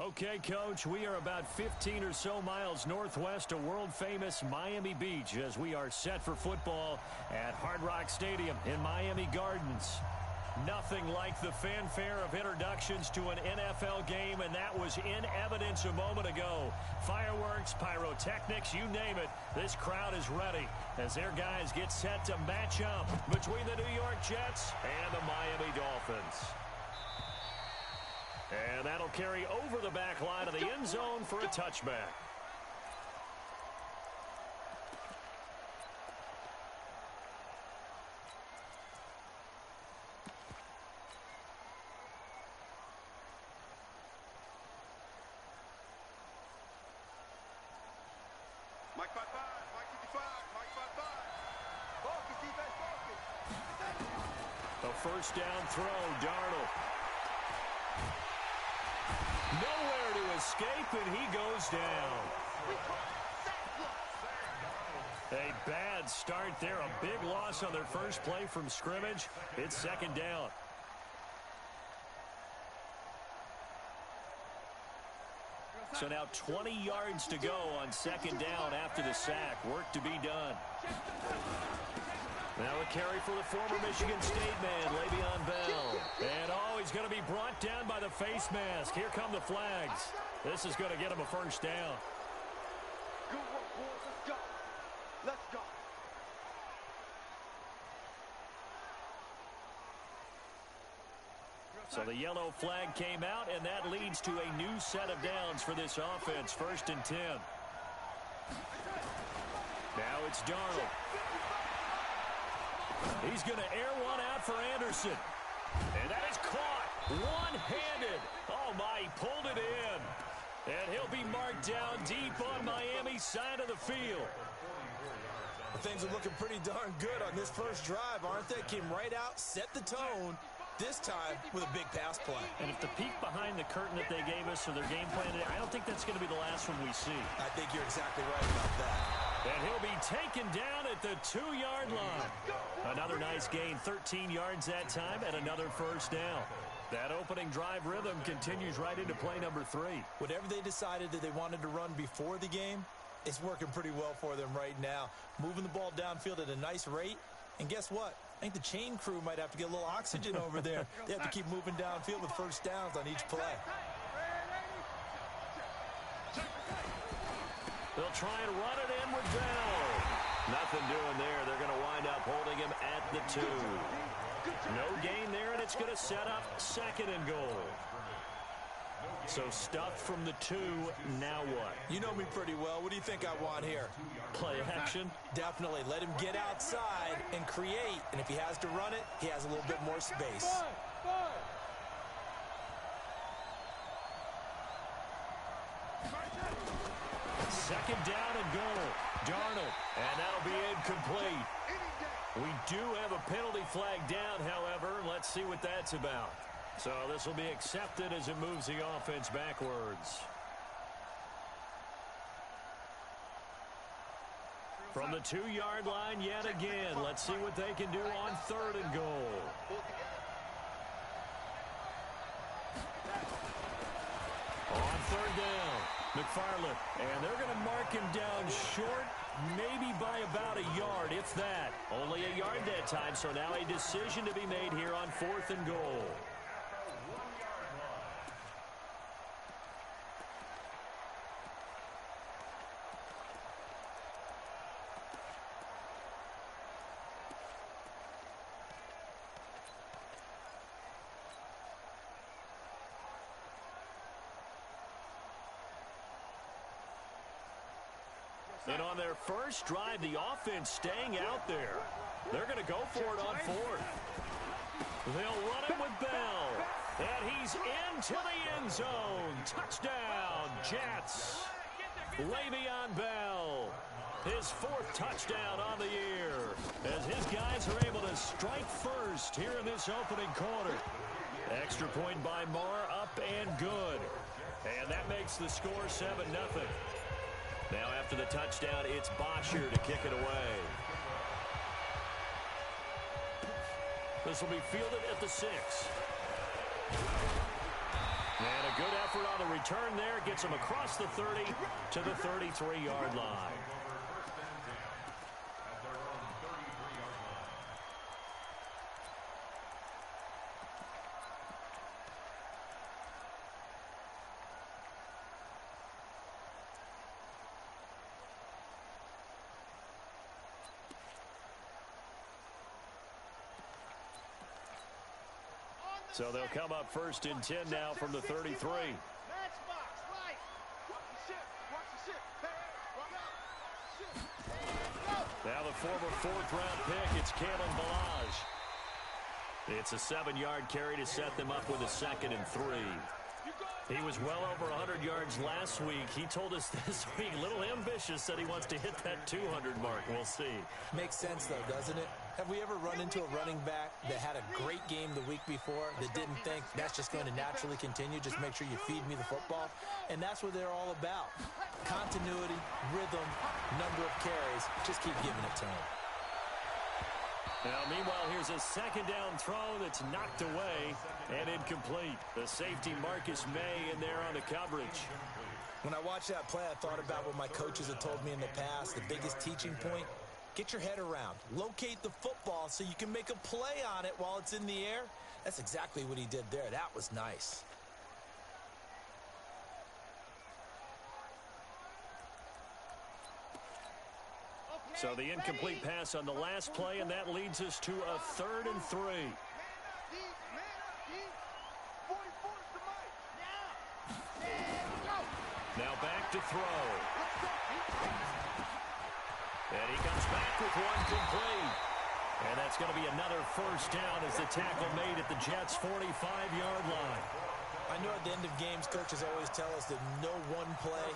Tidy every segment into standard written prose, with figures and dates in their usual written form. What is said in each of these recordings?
Okay, Coach, we are about 15 or so miles northwest of world-famous Miami Beach as we are set for football at Hard Rock Stadium in Miami Gardens. Nothing like the fanfare of introductions to an NFL game, and that was in evidence a moment ago. Fireworks, pyrotechnics, you name it, this crowd is ready as their guys get set to match up between the New York Jets and the Miami Dolphins. And that'll carry over the back line of the end zone for a touchback. Mike 5-5, Mike 55, Mike 5-5. Focus, defense, focus. A first down throw, Darnold. Nowhere to escape, and he goes down. A bad start there. A big loss on their first play from scrimmage. It's second down. So now 20 yards to go on second down after the sack. Work to be done. Now a carry for the former Michigan State man, Le'Veon Bell. And he's going to be brought down by the face mask. Here come the flags. This is going to get him a first down. Good work, boys. Let's go. Let's go. So the yellow flag came out, and that leads to a new set of downs for this offense. 1st and 10. Now it's Darnold. He's going to air one out for Anderson. And that is caught one-handed. Oh, my, he pulled it in. And he'll be marked down deep on Miami's side of the field. Things are looking pretty darn good on this first drive, aren't they? Came right out, set the tone, this time with a big pass play. And if the peek behind the curtain that they gave us or their game plan today, I don't think that's going to be the last one we see. I think you're exactly right about that. And he'll be taken down at the 2-yard line. Another nice gain, 13 yards that time, and another first down. That opening drive rhythm continues right into play number 3. Whatever they decided that they wanted to run before the game, it's working pretty well for them right now. Moving the ball downfield at a nice rate. And guess what? I think the chain crew might have to get a little oxygen over there. They have to keep moving downfield with first downs on each play. They'll try and run it in with Bell. Nothing doing there. They're going to wind up holding him at the 2. No gain there, and it's going to set up 2nd and goal. So stuffed from the 2, now what? You know me pretty well. What do you think I want here? Play action? Definitely. Let him get outside and create. And if he has to run it, he has a little bit more space. Second down and goal. Darnold, and that'll be incomplete. We do have a penalty flag down, however. Let's see what that's about. So this will be accepted as it moves the offense backwards. From the 2-yard line yet again. Let's see what they can do on 3rd and goal. On 3rd down, McFarland. And they're going to mark him down short, maybe by about a yard, if that. Only a yard that time, so now a decision to be made here on 4th and goal. And on their first drive, the offense staying out there. They're going to go for it on 4th. They'll run it with Bell. And he's into the end zone. Touchdown, Jets. Le'Veon Bell. His 4th touchdown on the year. As his guys are able to strike first here in this opening quarter. Extra point by Marr, up and good. And that makes the score 7-0. Now after the touchdown, it's Bosher to kick it away. This will be fielded at the 6. And a good effort on the return there. Gets him across the 30 to the 33-yard line. So they'll come up first and 10 now from the 33. Now the former fourth-round pick, it's Kalen Balaj. It's a 7-yard carry to set them up with a 2nd and 3. He was well over 100 yards last week. He told us this week, a little ambitious, said he wants to hit that 200 mark. We'll see. Makes sense, though, doesn't it? Have we ever run into a running back that had a great game the week before that didn't think that's just going to naturally continue? Just make sure you feed me the football. And that's what they're all about. Continuity, rhythm, number of carries. Just keep giving it to him. Now, meanwhile, here's a 2nd down throw that's knocked away and incomplete. The safety Marcus May in there on the coverage. When I watched that play, I thought about what my coaches had told me in the past. The biggest teaching point, get your head around. Locate the football so you can make a play on it while it's in the air. That's exactly what he did there. That was nice. So the incomplete pass on the last play, and that leads us to a 3rd and 3. Now back to throw. And he comes back with one complete. And that's going to be another 1st down as the tackle made at the Jets' 45-yard line. I know at the end of games, coaches always tell us that no one play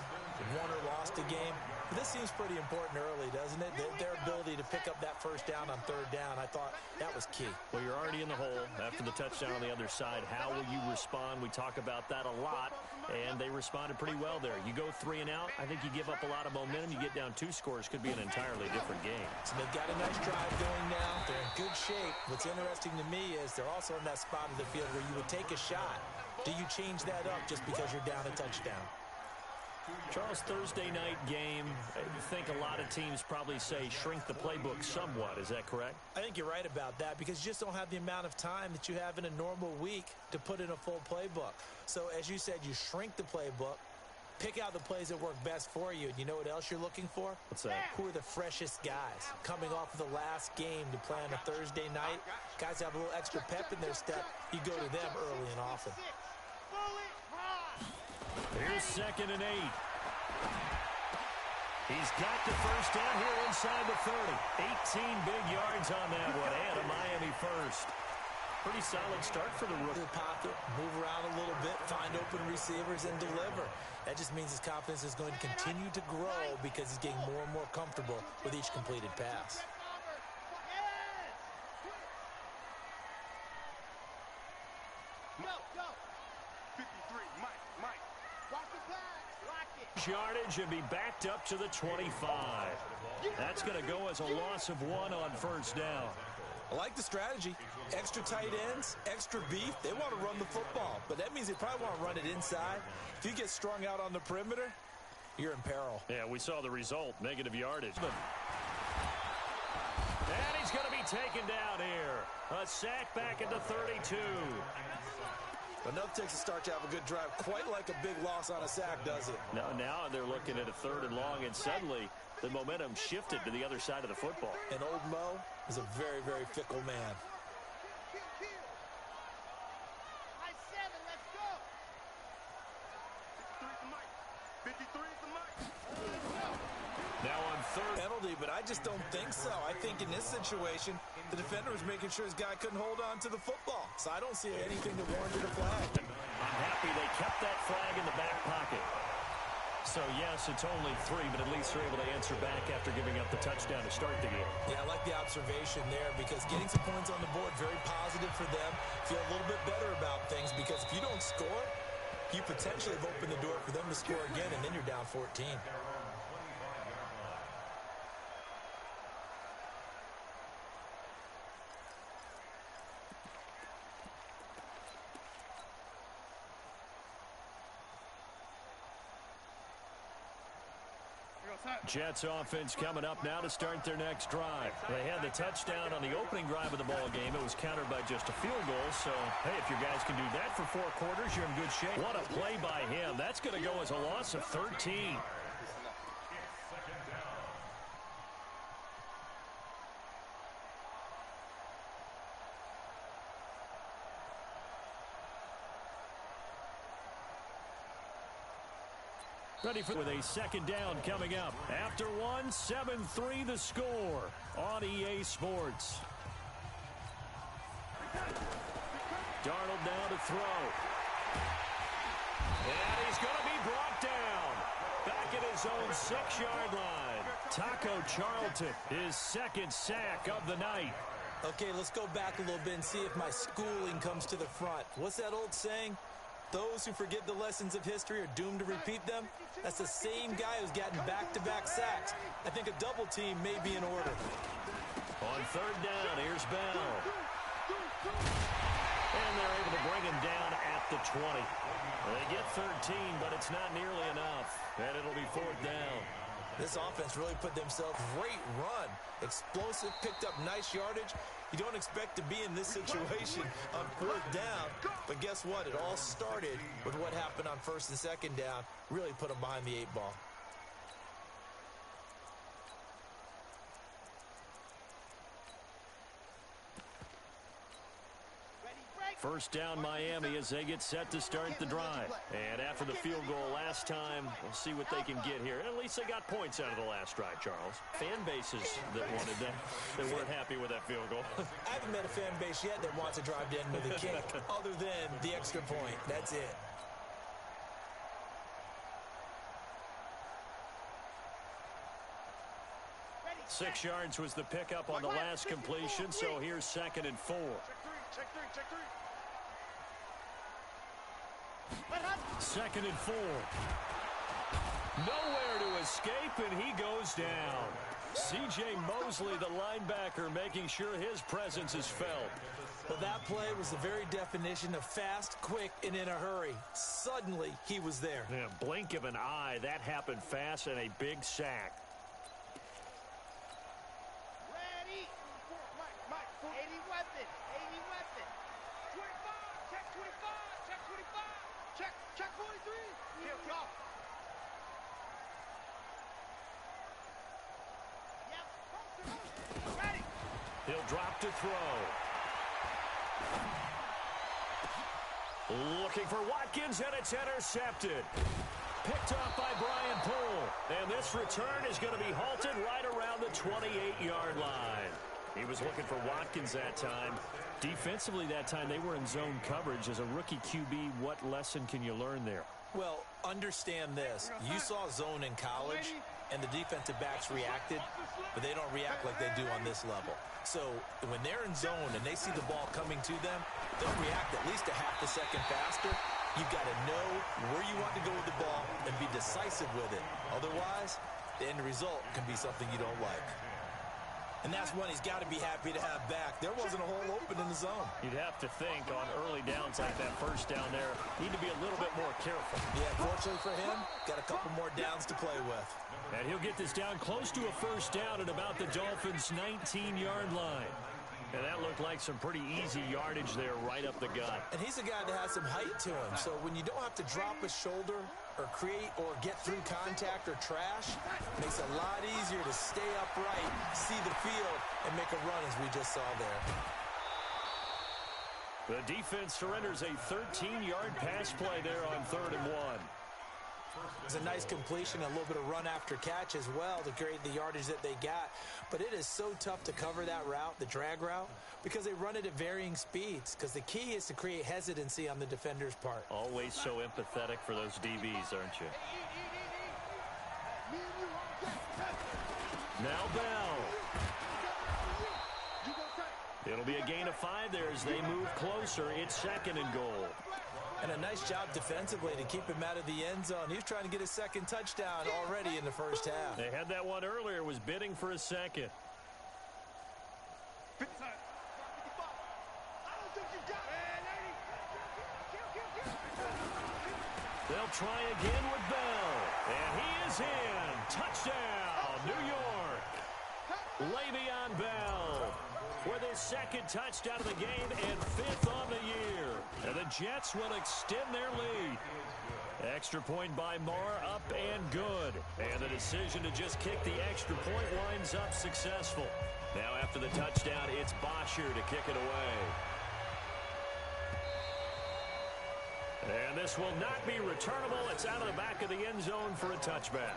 won or lost a game. But this seems pretty important early, doesn't it? Their ability to pick up that 1st down on 3rd down, I thought that was key. Well, you're already in the hole after the touchdown on the other side. How will you respond? We talk about that a lot, and they responded pretty well there. You go 3 and out, I think you give up a lot of momentum. You get down 2 scores, could be an entirely different game. So they've got a nice drive going now. They're in good shape. What's interesting to me is they're also in that spot of the field where you would take a shot. Do you change that up just because you're down a touchdown? Charles, Thursday night game, I think a lot of teams probably say shrink the playbook somewhat. Is that correct? I think you're right about that because you just don't have the amount of time that you have in a normal week to put in a full playbook. So, as you said, you shrink the playbook, pick out the plays that work best for you. And you know what else you're looking for? What's that? Who are the freshest guys coming off of the last game to play on a Thursday night? Guys have a little extra pep in their step. You go to them early and often. Here's 2nd and 8. He's got the 1st down here inside the 30. 18 big yards on that one, and a Miami 1st. Pretty solid start for the rookie. The pocket, move around a little bit, find open receivers, and deliver. That just means his confidence is going to continue to grow because he's getting more and more comfortable with each completed pass. Yardage and be backed up to the 25. That's going to go as a loss of 1 on 1st down. I like the strategy. Extra tight ends, extra beef. They want to run the football, but that means they probably want to run it inside. If you get strung out on the perimeter, you're in peril. Yeah, we saw the result, negative yardage. And he's going to be taken down here. A sack back at the 32. Enough takes a start to have a good drive. Quite like a big loss on a sack, does it? Now they're looking at a 3rd and long, and suddenly the momentum shifted to the other side of the football. And old Mo is a very, very fickle man. Now on 3rd. Penalty, but I just don't think so. I think in this situation, the defender was making sure his guy couldn't hold on to the football. So I don't see anything that warranted a flag. I'm happy they kept that flag in the back pocket. So, yes, it's only 3, but at least they're able to answer back after giving up the touchdown to start the game. Yeah, I like the observation there because getting some points on the board, very positive for them. Feel a little bit better about things because if you don't score, you potentially have opened the door for them to score again, and then you're down 14. Jets offense coming up now to start their next drive. They had the touchdown on the opening drive of the ball game. It was countered by just a field goal. So, hey, if your guys can do that for 4 quarters, you're in good shape. What a play by him. That's going to go as a loss of 13. Ready for with a second down coming up. After one, 7-3 the score on EA Sports. Darnold now to throw. And he's going to be brought down. Back at his own 6-yard line. Taco Charlton, his second sack of the night. Okay, let's go back a little bit and see if my schooling comes to the front. What's that old saying? Those who forget the lessons of history are doomed to repeat them. That's the same guy who's gotten back-to-back sacks. I think a double team may be in order. On third down, here's Bell. And they're able to bring him down at the 20. They get 13, but it's not nearly enough. And it'll be fourth down. This offense really put themselves great run. Explosive, picked up nice yardage. You don't expect to be in this situation on fourth down. But guess what? It all started with what happened on first and second down. Really put them behind the 8 ball. First down Miami as they get set to start the drive. And after the field goal last time, we'll see what they can get here. And at least they got points out of the last drive, Charles. Fan bases that wanted that, they weren't happy with that field goal. I haven't met a fan base yet that wants to drive to end with a kick other than the extra point. That's it. Ready, 6 yards was the pickup on the last completion, so here's 2nd and 4. Check three. 2nd and 4. Nowhere to escape, and he goes down. C.J. Mosley, the linebacker, making sure his presence is felt. Well, that play was the very definition of fast, quick, and in a hurry. Suddenly, he was there. Yeah, blink of an eye. That happened fast and a big sack. Ready. Mike. 80 weapon. 25. Check 25. Check 43. Here, go. Yep. Ready. He'll drop to throw. Looking for Watkins, and it's intercepted. Picked off by Brian Poole. And this return is going to be halted right around the 28-yard line. He was looking for Watkins that time. Defensively that time, they were in zone coverage. As a rookie QB, what lesson can you learn there? Well, understand this. You saw zone in college, and the defensive backs reacted, but they don't react like they do on this level. So when they're in zone and they see the ball coming to them, they'll react at least a half a second faster. You've got to know where you want to go with the ball and be decisive with it. Otherwise, the end result can be something you don't like. And that's one he's got to be happy to have back. There wasn't a hole open in the zone. You'd have to think on early downs like that first down there, need to be a little bit more careful. Yeah, fortunately for him, got a couple more downs to play with. And he'll get this down close to a first down at about the Dolphins' 19-yard line. And that looked like some pretty easy yardage there right up the gut. And he's a guy that has some height to him. So when you don't have to drop a shoulder or create or get through contact or trash, it makes it a lot easier to stay upright, see the field, and make a run as we just saw there. The defense surrenders a 13-yard pass play there on 3rd and 1. It's a nice completion, a little bit of run after catch as well to create the yardage that they got. But it is so tough to cover that route, the drag route, because they run it at varying speeds. Because the key is to create hesitancy on the defender's part. Always so empathetic for those DBs, aren't you? Now Bell. It'll be a gain of 5 there as they move closer. It's 2nd and goal. And a nice job defensively to keep him out of the end zone. He was trying to get his second touchdown already in the first half. They had that one earlier, was bidding for a second. They'll try again with Bell. And he is in. Touchdown. New York. Le'Veon Bell with his second touchdown of the game and 5th on the year. And the Jets will extend their lead. Extra point by Marr, up and good. And the decision to just kick the extra point winds up successful. Now after the touchdown, it's Bosher to kick it away. And this will not be returnable. It's out of the back of the end zone for a touchback.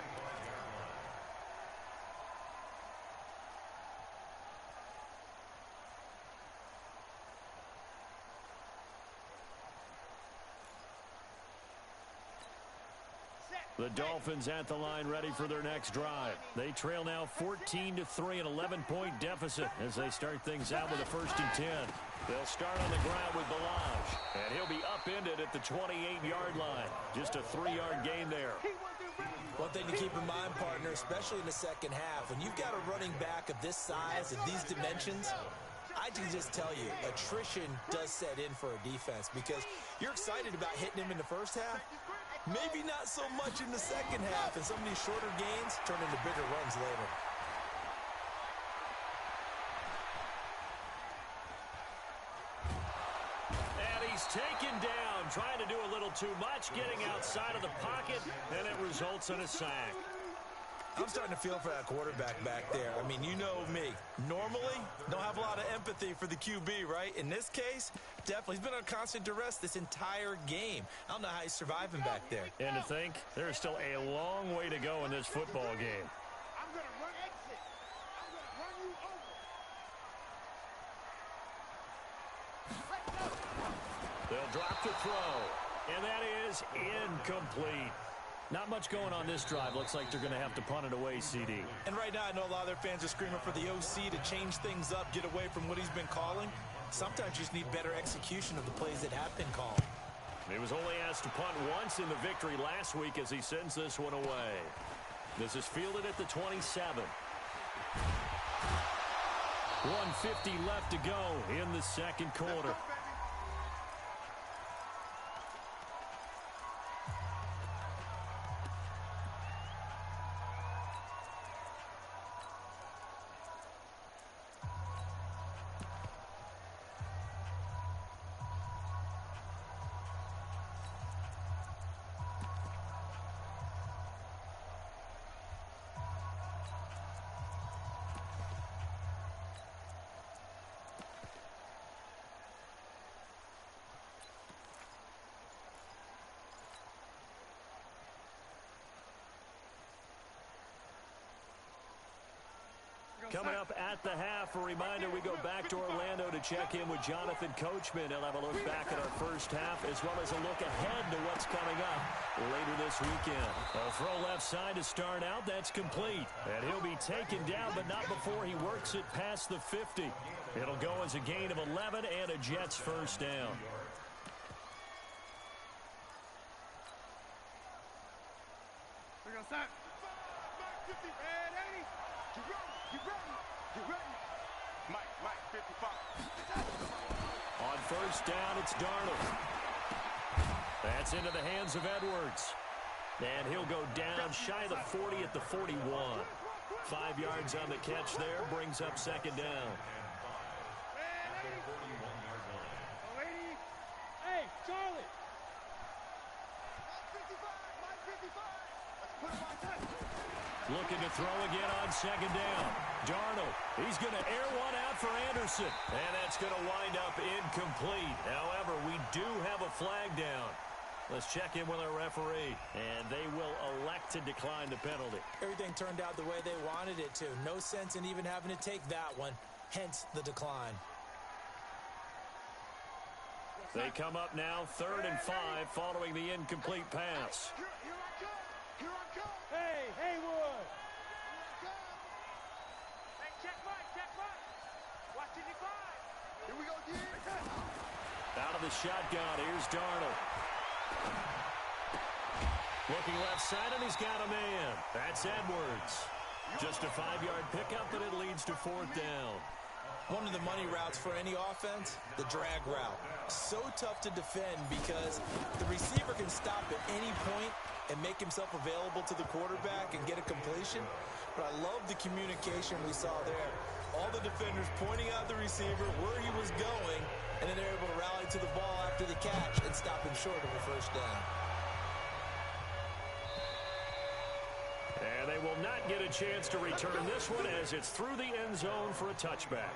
The Dolphins at the line ready for their next drive. They trail now 14-3, an 11-point deficit as they start things out with a 1st and 10. They'll start on the ground with Balaj, and he'll be upended at the 28-yard line. Just a 3-yard gain there. One thing to keep in mind, partner, especially in the second half, when you've got a running back of this size, of these dimensions, I can just tell you, attrition does set in for a defense because you're excited about hitting him in the first half. Maybe not so much in the second half, and some of these shorter gains turn into bigger runs later. And he's taken down, trying to do a little too much, getting outside of the pocket, and it results in a sack. I'm starting to feel for that quarterback back there. I mean, you know me. Normally, don't have a lot of empathy for the QB, right? In this case, definitely. He's been on constant duress this entire game. I don't know how he's surviving back there. And to think, there's still a long way to go in this football game. I'm going to run exit. I'm going to run you over. They'll drop the throw, and that is incomplete. Not much going on this drive. Looks like they're going to have to punt it away, CD. And right now, I know a lot of their fans are screaming for the OC to change things up, get away from what he's been calling. Sometimes you just need better execution of the plays that have been called. He was only asked to punt once in the victory last week as he sends this one away. This is fielded at the 27. 1:50 left to go in the second quarter. Coming up at the half, a reminder, we go back to Orlando to check in with Jonathan Coachman. He'll have a look back at our first half as well as a look ahead to what's coming up later this weekend. A throw left side to start out. That's complete. And he'll be taken down, but not before he works it past the 50. It'll go as a gain of 11 and a Jets first down. We're going to start. 50, red 80. You ready? Mike, 55. On first down, it's Darnold. That's into the hands of Edwards. And he'll go down shy of the 40 at the 41. 5 yards on the catch there, brings up second down. Hey, Charlie. Mike 55. Let's put him on touch. Looking to throw again on second down. Darnold, he's going to air one out for Anderson. And that's going to wind up incomplete. However, we do have a flag down. Let's check in with our referee. And they will elect to decline the penalty. Everything turned out the way they wanted it to. No sense in even having to take that one. Hence the decline. They come up now 3rd and 5 following the incomplete pass. Here I come. Hey, Haywood. Hey, check Mike. Watch the decline. Here we go, again. Out of the shotgun, here's Darnold. Looking left side, and he's got a man. That's Edwards. Just a 5-yard pickup, but it leads to 4th down. One of the money routes for any offense, the drag route. So tough to defend because the receiver can stop at any point and make himself available to the quarterback and get a completion. but I love the communication we saw there. All the defenders pointing out the receiver where he was going, and then they're able to rally to the ball after the catch and stop him short of a first down. And they will not get a chance to return this one as it's through the end zone for a touchback.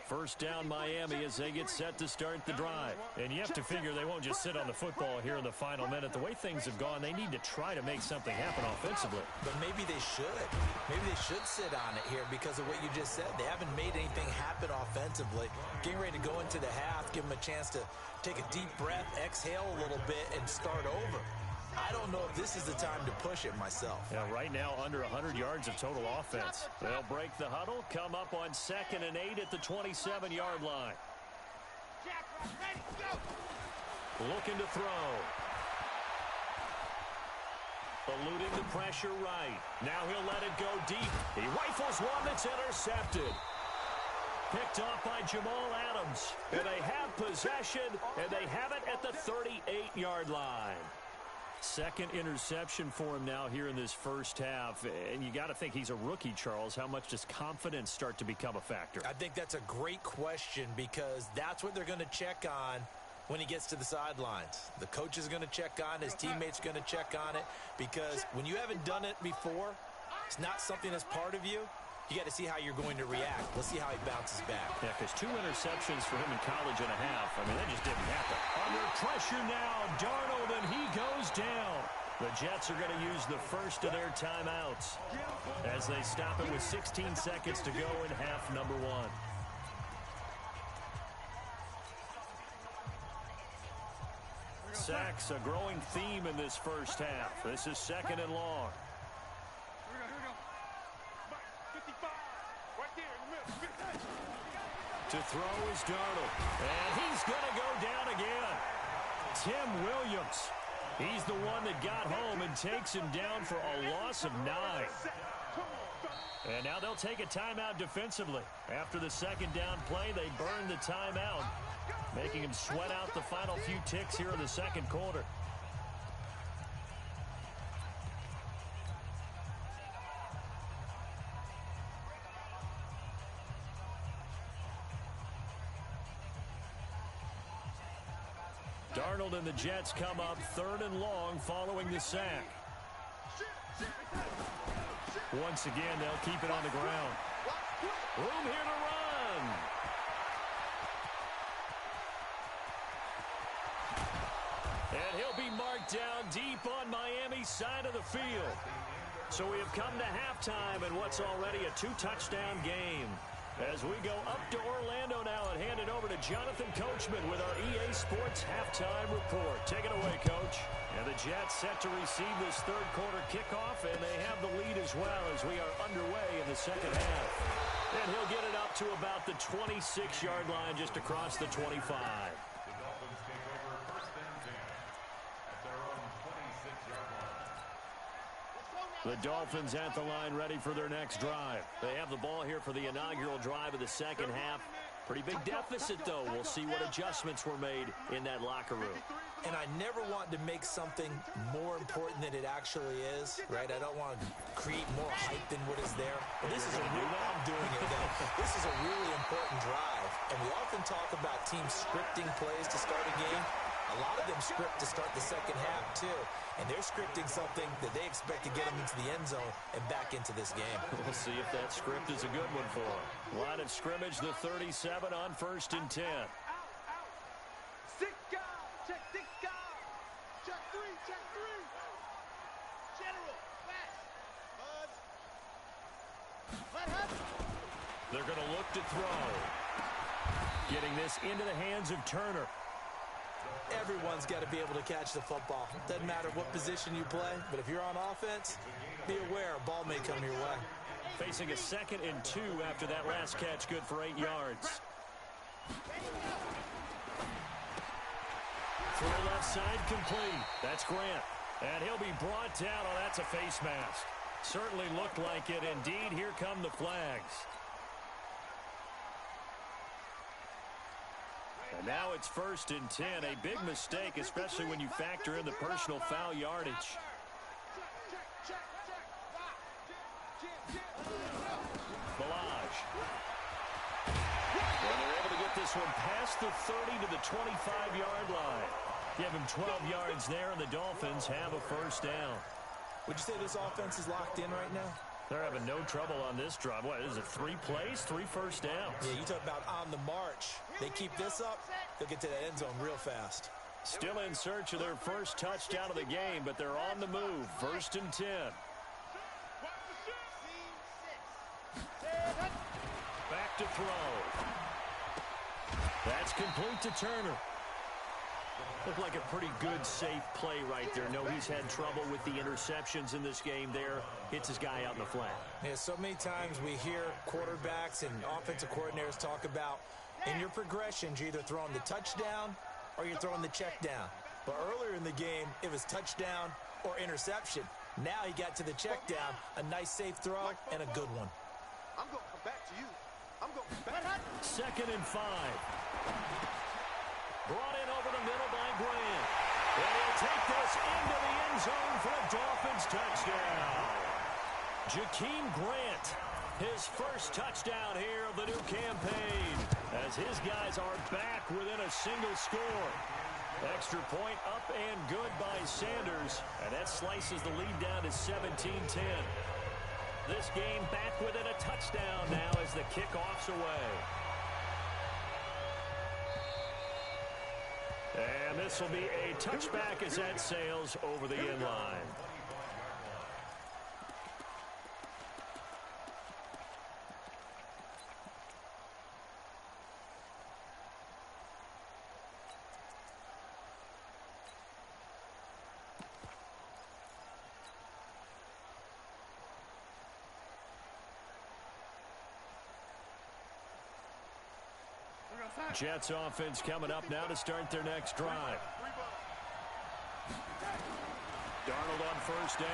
First down Miami as they get set to start the drive. And you have to figure they won't just sit on the football here in the final minute. The way things have gone, they need to try to make something happen offensively. But maybe they should. Maybe they should sit on it here because of what you just said. They haven't made anything happen offensively. Getting ready to go into the half, give them a chance to take a deep breath, exhale a little bit, and start over. I don't know if this is the time to push it myself. Yeah, right now under 100 yards of total offense. They'll break the huddle, come up on 2nd and 8 at the 27-yard line. Looking to throw. Eluding the pressure right. Now he'll let it go deep. He rifles one that's intercepted. Picked off by Jamal Adams. And they have possession, and they have it at the 38-yard line. Second interception for him now here in this first half. And you got to think he's a rookie, Charles. How much does confidence start to become a factor? I think that's a great question because that's what they're going to check on when he gets to the sidelines. The coach is going to check on, his teammates going to check on it because when you haven't done it before, it's not something that's part of you. You got to see how you're going to react. Let's see how he bounces back. Yeah, because 2 interceptions for him in college and a half. I mean, that just didn't happen. Under pressure now, Darnold, and he goes down. The Jets are going to use the first of their timeouts as they stop it with 16 seconds to go in half number 1. Sacks, a growing theme in this first half. This is 2nd and long. To throw is Darnold. And he's going to go down again. Tim Williams. He's the one that got home and takes him down for a loss of 9. And now they'll take a timeout defensively. After the second down play, they burn the timeout, making him sweat out the final few ticks here in the second quarter. Darnold and the Jets come up 3rd and long following the sack. Once again, they'll keep it on the ground. Room here to run. And he'll be marked down deep on Miami's side of the field. So we have come to halftime in what's already a 2-touchdown game. As we go up to Orlando now and hand it over to Jonathan Coachman with our EA Sports Halftime Report. Take it away, Coach. And the Jets set to receive this third quarter kickoff, and they have the lead as well as we are underway in the second half. And he'll get it up to about the 26-yard line just across the 25. The Dolphins at the line ready for their next drive. They have the ball here for the inaugural drive of the second half. Pretty big deficit, though. We'll see what adjustments were made in that locker room. And I never want to make something more important than it actually is, right? I don't want to create more hype than what is there. But this is a real, I'm doing it now. This is a really important drive. And we often talk about teams scripting plays to start a game. A lot of them script to start the second half, too. And they're scripting something that they expect to get them into the end zone and back into this game. We'll see if that script is a good one for them. Line of scrimmage, the 37 on 1st and 10. Six guys. Check 6 guys. Check 3. Check 3. General. Fast. Buzz. Let happen. They're going to look to throw. Getting this into the hands of Turner. Everyone's got to be able to catch the football. Doesn't matter what position you play, but if you're on offense, be aware a ball may come your way. Facing a 2nd and 2 after that last catch, good for 8 yards. Throw left side complete. That's Grant. And he'll be brought down. Oh, that's a face mask. Certainly looked like it. Indeed, here come the flags. And now it's 1st and 10. A big mistake, especially when you factor in the personal foul yardage. Balaj. And they're able to get this one past the 30 to the 25-yard line. Give him 12 yards there, and the Dolphins have a first down. Would you say this offense is locked in right now? They're having no trouble on this drive. What is it, 3 plays, 3 first downs? Yeah, you talk about on the march. They keep this up, they'll get to that end zone real fast. Still in search of their first touchdown of the game, but they're on the move. 1st and 10. Back to throw. That's complete to Turner. Looked like a pretty good, safe play right there. No, he's had trouble with the interceptions in this game there. Hits his guy out in the flat. Yeah, so many times we hear quarterbacks and offensive coordinators talk about in your progressions, you're either throwing the touchdown or you're throwing the check down. But earlier in the game, it was touchdown or interception. Now he got to the check down, a nice safe throw, and a good one. I'm going to come back to you. I'm going to come back. 2nd and 5. Brought in over the middle by Grant. And he'll take this into the end zone for a Dolphins touchdown. Jakeem Grant, his first touchdown here of the new campaign, as his guys are back within a single score. Extra point up and good by Sanders, and that slices the lead down to 17-10. This game back within a touchdown now as the kickoff's away. And this will be a touchback as that sails over the end line. Jets offense coming up now to start their next drive. Darnold on first down.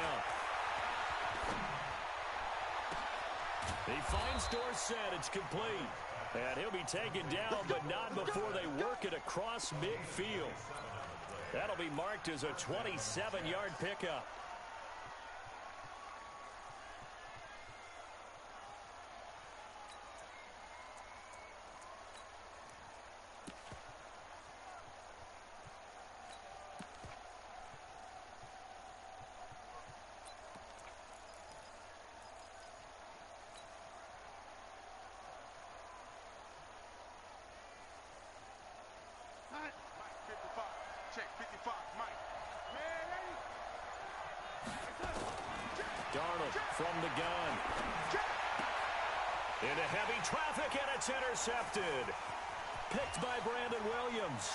He finds Dorsett. It's complete. And he'll be taken down, but not before they work it across midfield. That'll be marked as a 27-yard pickup. Darnold from the gun. Into heavy traffic, and it's intercepted. Picked by Brandon Williams.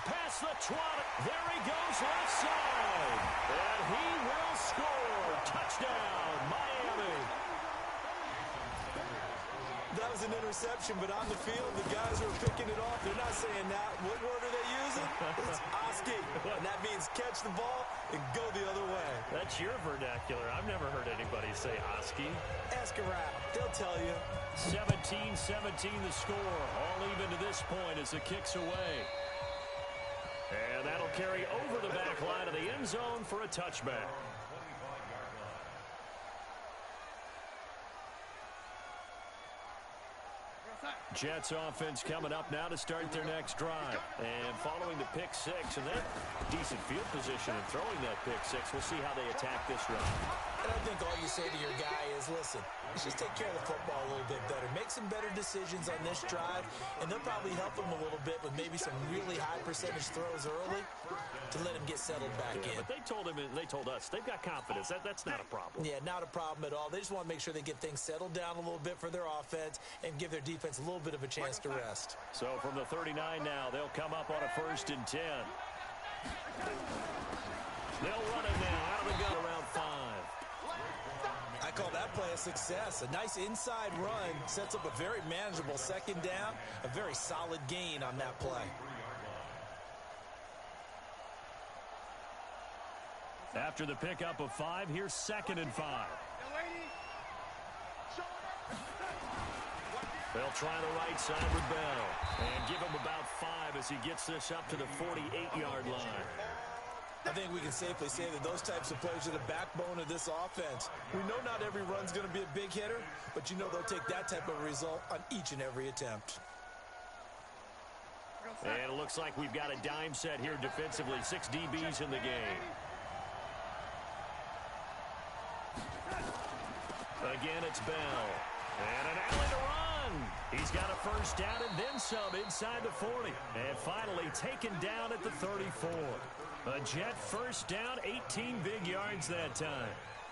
Past the 20. There he goes left side. And he will score. Touchdown, Miami. That was an interception, but on the field, the guys who are picking it off, they're not saying that. What word are they using? It's Oski. And that means catch the ball and go the other way. That's your vernacular. I've never heard anybody say Oski. Ask around. They'll tell you. 17-17 the score. All even to this point as the kick's away. And that'll carry over the back line of the end zone for a touchback. Jets offense coming up now to start their next drive. And following the pick six, and that decent field position and throwing that pick six, we'll see how they attack this run. And I think all you say to your guy is, listen, let's just take care of the football a little bit better. Make some better decisions on this drive, and they'll probably help him a little bit with maybe some really high percentage throws early to let him get settled back in. But they told him, and they told us, they've got confidence. That's not a problem. Yeah, not a problem at all. They just want to make sure they get things settled down a little bit for their offense and give their defense a little bit of a chance to rest. So from the 39 now, they'll come up on a 1st and 10. They'll run it now out of the gun around 5. I call that play a success. A nice inside run sets up a very manageable 2nd down, a very solid gain on that play. After the pickup of 5, here's 2nd and 5. They'll try the right side with Bell. And give him about 5 as he gets this up to the 48-yard line. I think we can safely say that those types of players are the backbone of this offense. We know not every run's going to be a big hitter, but you know they'll take that type of result on each and every attempt. And it looks like we've got a dime set here defensively. 6 DBs in the game. Again, it's Bell. And an alley to run. He's got a first down and then some inside the 40. And finally taken down at the 34. A Jet first down, 18 big yards that time.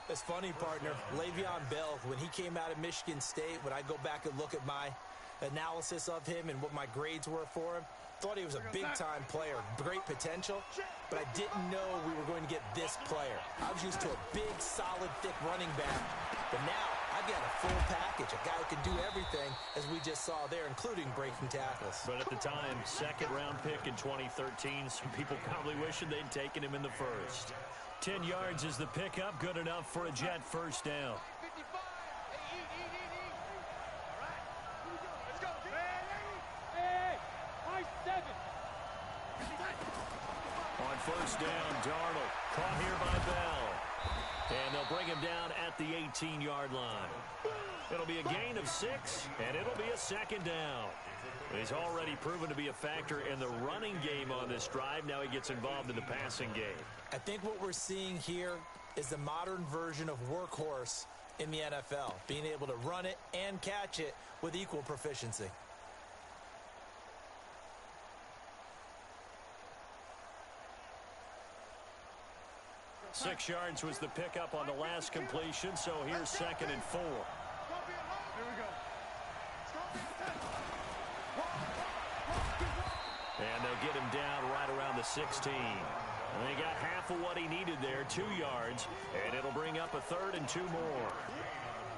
It's funny, partner. Le'Veon Bell, when he came out of Michigan State, when I go back and look at my analysis of him and what my grades were for him, thought he was a big-time player, great potential, but I didn't know we were going to get this player. I was used to a big, solid, thick running back, but now I've got a full package, a guy who can do everything, as we just saw there, including breaking tackles. But at the time, 2nd-round pick in 2013, some people probably wishing they'd taken him in the first. 10 yards is the pickup, good enough for a Jet first down. On first down, Darnold caught here by Bell. And they'll bring him down at the 18-yard line. It'll be a gain of 6, and it'll be a 2nd down. He's already proven to be a factor in the running game on this drive. Now he gets involved in the passing game. I think what we're seeing here is the modern version of workhorse in the NFL, being able to run it and catch it with equal proficiency. Six yards was the pickup on the last completion, so here's 2nd and 4. Here we go. And they'll get him down right around the 16. And they got half of what he needed there, 2 yards, and it'll bring up a 3rd and 2 more.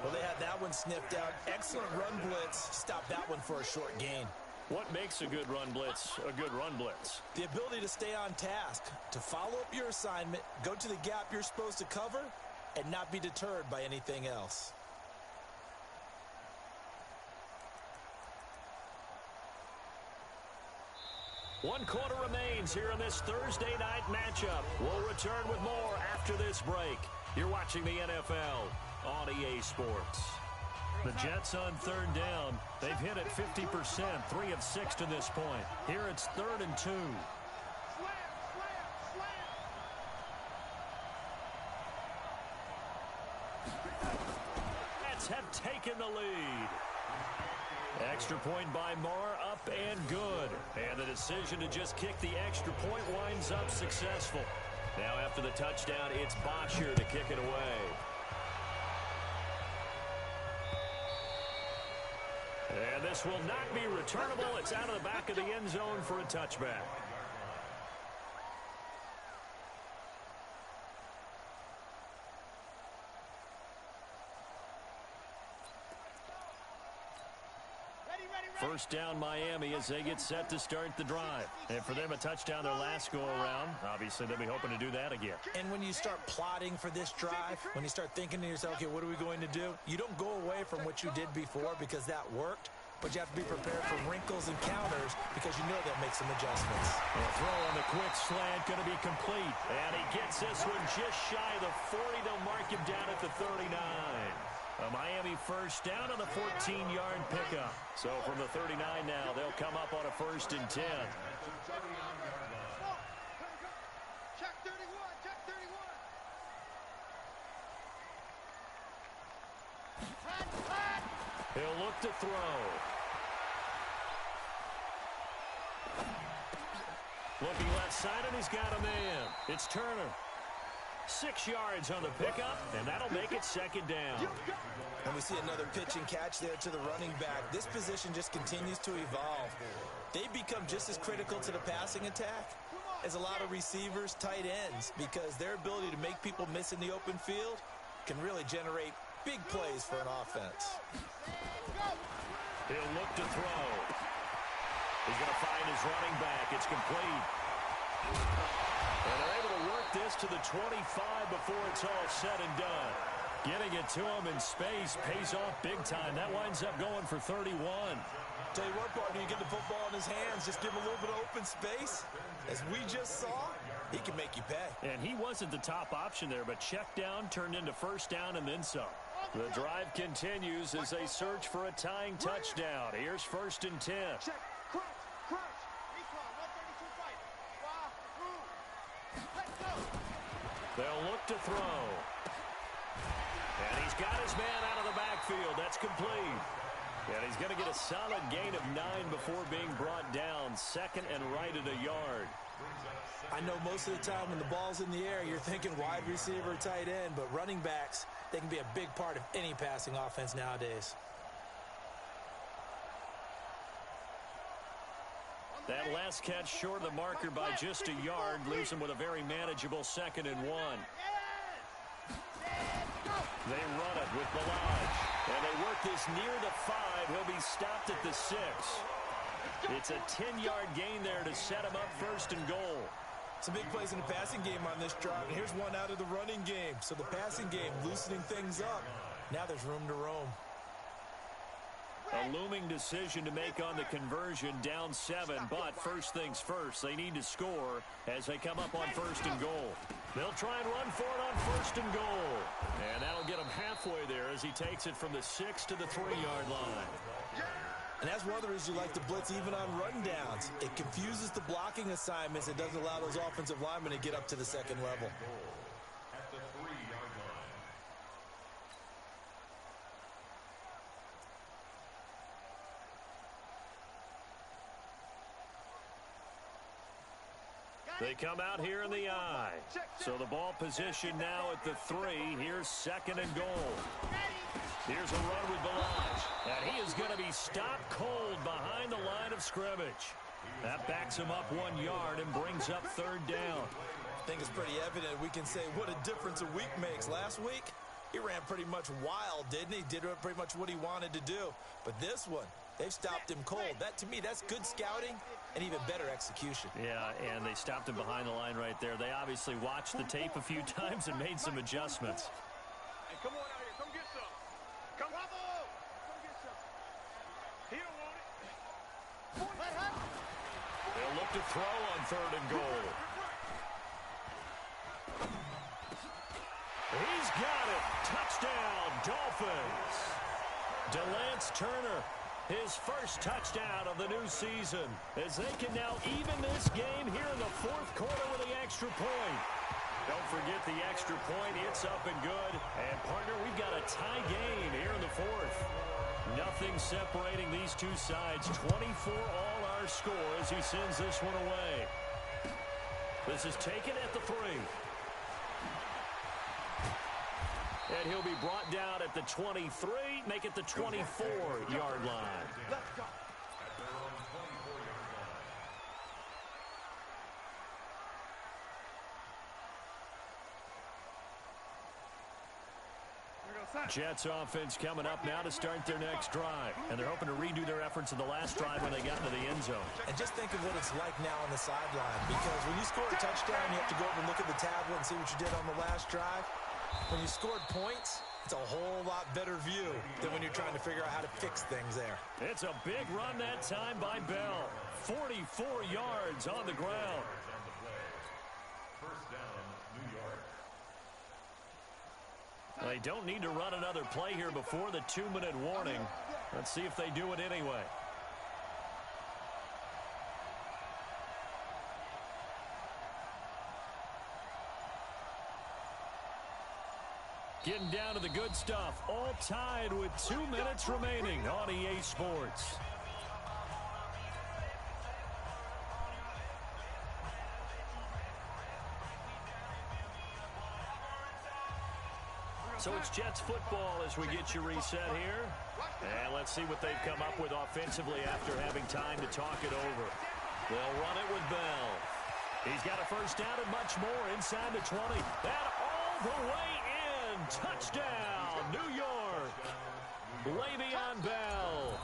Well, they had that one sniffed out. Excellent run blitz. Stop that one for a short gain. What makes a good run blitz a good run blitz? The ability to stay on task, to follow up your assignment, go to the gap you're supposed to cover, and not be deterred by anything else. One quarter remains here in this Thursday night matchup. We'll return with more after this break. You're watching the NFL on EA Sports. The Jets on 3rd down. They've hit it 50%, 3 of 6 to this point. Here it's 3rd and 2. Jets have taken the lead. Extra point by Marr, up and good. And the decision to just kick the extra point winds up successful. Now after the touchdown, it's Bosher to kick it away. And this will not be returnable. It's out of the back of the end zone for a touchback. First down Miami as they get set to start the drive. And for them, a touchdown their last go-around. Obviously, they'll be hoping to do that again. And when you start plotting for this drive, when you start thinking to yourself, okay, what are we going to do? You don't go away from what you did before because that worked, but you have to be prepared for wrinkles and counters because you know that makes some adjustments. The throw on the quick slant going to be complete. And he gets this one just shy of the 40. They'll mark him down at the 39. A Miami first down on the 14-yard pickup. So from the 39 now, they'll come up on a 1st and 10. Check 31, check 31. He'll look to throw. Looking left side, and he's got a man. It's Turner. 6 yards on the pickup, and that'll make it 2nd down. And we see another pitch and catch there to the running back. This position just continues to evolve. They become just as critical to the passing attack as a lot of receivers, tight ends, because their ability to make people miss in the open field can really generate big plays for an offense. He'll look to throw. He's going to find his running back. It's complete. And they're able to work get this to the 25 before it's all said and done. Getting it to him in space pays off big time. That winds up going for 31. Tell you what, partner, you get the football in his hands, just give him a little bit of open space. As we just saw, he can make you pay. And he wasn't the top option there, but check down turned into first down and then some. The drive continues as they search for a tying touchdown. Here's 1st and 10. Check. Crunch. Recon. 132 fight. Wide. Let's go. They'll look to throw. And he's got his man out of the backfield. That's complete. And he's going to get a solid gain of 9 before being brought down. 2nd and right at a yard. I know most of the time when the ball's in the air, you're thinking wide receiver, tight end, but running backs, they can be a big part of any passing offense nowadays. That last catch short of the marker by just a yard leaves him with a very manageable 2nd and 1. They run it with Balaj. And they work this near the 5. He'll be stopped at the 6. It's a 10-yard gain there to set him up 1st and goal. Some big plays in the passing game on this drive. And here's one out of the running game. So the passing game loosening things up. Now there's room to roam. A looming decision to make on the conversion, down 7, but first things first, they need to score as they come up on 1st and goal. They'll try and run for it on 1st and goal. And that'll get him halfway there as he takes it from the 6 to the 3-yard line. And that's one of the reasons you like to blitz even on run downs. It confuses the blocking assignments. It doesn't allow those offensive linemen to get up to the 2nd level. They come out here in the I. So the ball position now at the 3. Here's 2nd and goal. Here's a run with Balaj. And he is going to be stopped cold behind the line of scrimmage. That backs him up 1 yard and brings up 3rd down. I think it's pretty evident. We can say what a difference a week makes. Last week, he ran pretty much wild, didn't he? Did pretty much what he wanted to do. But this one, they've stopped him cold. That, to me, that's good scouting and even better execution. Yeah, and they stopped him behind the line right there. They obviously watched the tape a few times and made some adjustments. Hey, come on out here. Come get some. Come, Bravo! Come get some. He don't want it. They'll look to throw on 3rd and goal. He's got it. Touchdown, Dolphins. DeLance Turner, his first touchdown of the new season, as they can now even this game here in the 4th quarter with the extra point. Don't forget the extra point. It's up and good. And, partner, we've got a tie game here in the 4th. Nothing separating these two sides. 24 all our score as he sends this one away. This is taken at the 3. And he'll be brought down at the 23, make it the 24-yard line. Let's go. Jets offense coming up now to start their next drive. And they're hoping to redo their efforts in the last drive when they got into the end zone. And just think of what it's like now on the sideline. Because when you score a touchdown, you have to go over and look at the tablet and see what you did on the last drive. When you scored points, it's a whole lot better view than when you're trying to figure out how to fix things there. It's a big run that time by Bell. 44 yards on the ground. They don't need to run another play here before the 2-minute warning. Let's see if they do it anyway. Getting down to the good stuff. All tied with 2 minutes remaining on EA Sports. So it's Jets football as we get you reset here. And let's see what they've come up with offensively after having time to talk it over. They'll run it with Bell. He's got a first down and much more inside the 20. That all the way in. Touchdown, New York. Le'Veon Bell,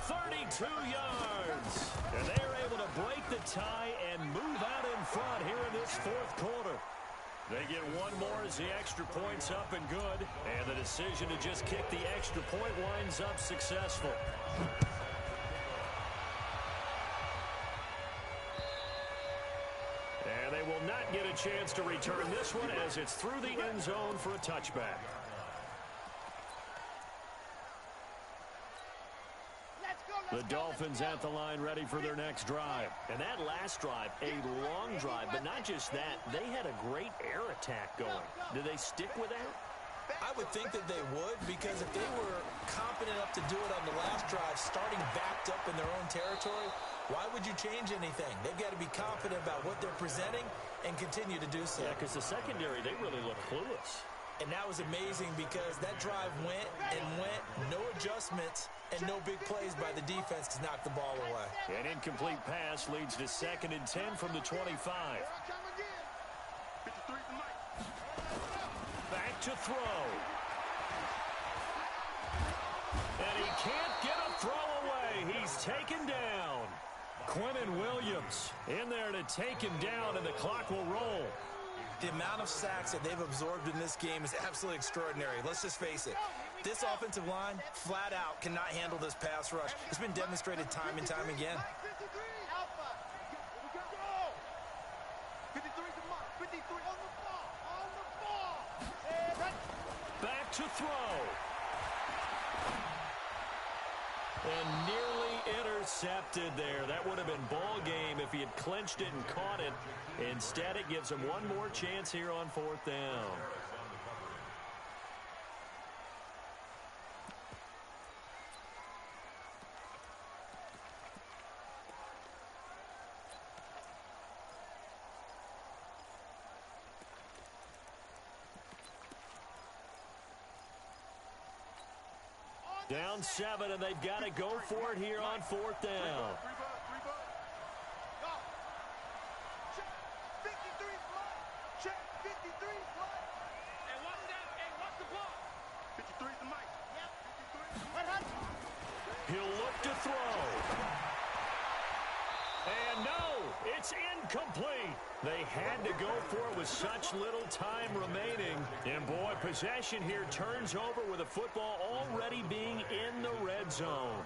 32 yards. And they're able to break the tie and move out in front here in this 4th quarter. They get one more as the extra point's up and good. And the decision to just kick the extra point winds up successful. And they will not get a chance to return this one as it's through the end zone for a touchback. The Dolphins at the line ready for their next drive. And that last drive, a long drive, but not just that. They had a great air attack going. Do they stick with that? I would think that they would, because if they were confident enough to do it on the last drive, starting backed up in their own territory, why would you change anything? They've got to be confident about what they're presenting and continue to do so. Yeah, because the secondary, they really look clueless. And that was amazing because that drive went and went, no adjustments, and no big plays by the defense to knock the ball away. An incomplete pass leads to 2nd and 10 from the 25. Back to throw. And he can't get a throw away. He's taken down. Quentin Williams in there to take him down, and the clock will roll. The amount of sacks that they've absorbed in this game is absolutely extraordinary. Let's just face it. This offensive line, flat out, cannot handle this pass rush. It's been demonstrated time and time again. Back to throw. And nearly intercepted there. That would have been ball game if he had clinched it and caught it. Instead, it gives him one more chance here on 4th down. Down 7, and they've got to go for it here on 4th down. He'll look to throw. And no, it's incomplete. They had to go for it with such little time remaining. And boy, possession here turns over with the football already being in the red zone.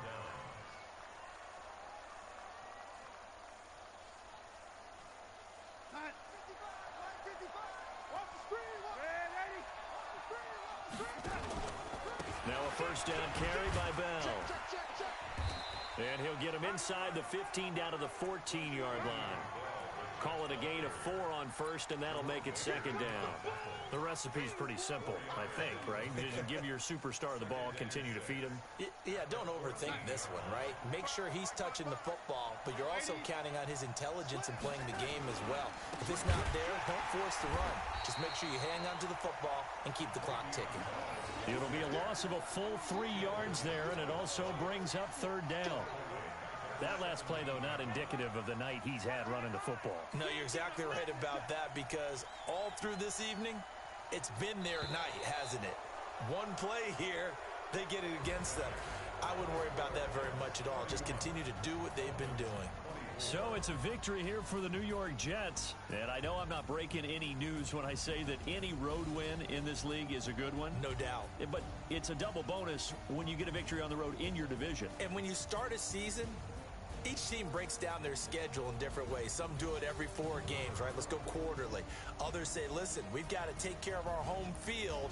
Now a 1st down carry by Bell. And he'll get him inside the 15 down to the 14-yard line. Call it a gain of 4 on 1st, and that'll make it 2nd down. The recipe's pretty simple, I think, right? Just give your superstar the ball, continue to feed him. Yeah, don't overthink this one, right? Make sure he's touching the football, but you're also counting on his intelligence in playing the game as well. If it's not there, don't force the run. Just make sure you hang on to the football and keep the clock ticking. It'll be a loss of a full 3 yards there, and it also brings up 3rd down. That last play, though, not indicative of the night he's had running the football. No, you're exactly right about that, because all through this evening, it's been their night, hasn't it? One play here, they get it against them. I wouldn't worry about that very much at all. Just continue to do what they've been doing. So it's a victory here for the New York Jets. And I know I'm not breaking any news when I say that any road win in this league is a good one. No doubt. But it's a double bonus when you get a victory on the road in your division. And when you start a season, each team breaks down their schedule in different ways. Some do it every 4 games, right? Let's go quarterly. Others say, listen, we've got to take care of our home field.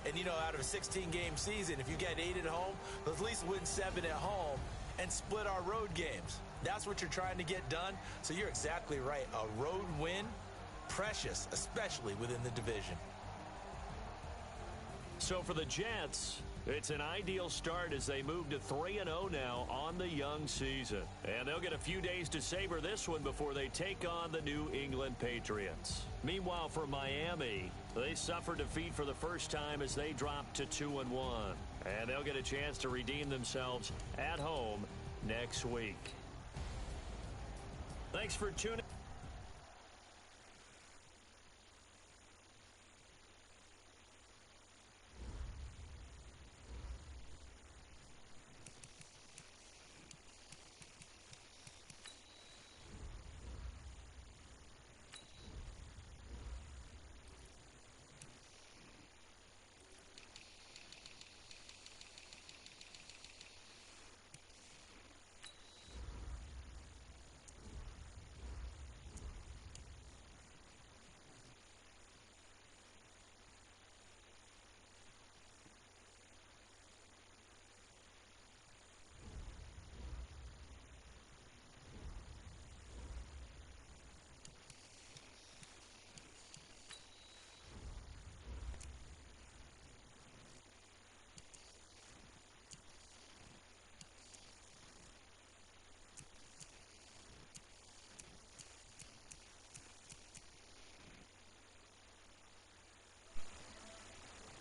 And, you know, out of a 16-game season, if you get 8 at home, let's at least win 7 at home and split our road games. That's what you're trying to get done. So you're exactly right. A road win, precious, especially within the division. So for the Jets, it's an ideal start as they move to 3-0 now on the young season. And they'll get a few days to savor this one before they take on the New England Patriots. Meanwhile, for Miami, they suffered defeat for the first time as they dropped to 2-1. And they'll get a chance to redeem themselves at home next week. Thanks for tuning in.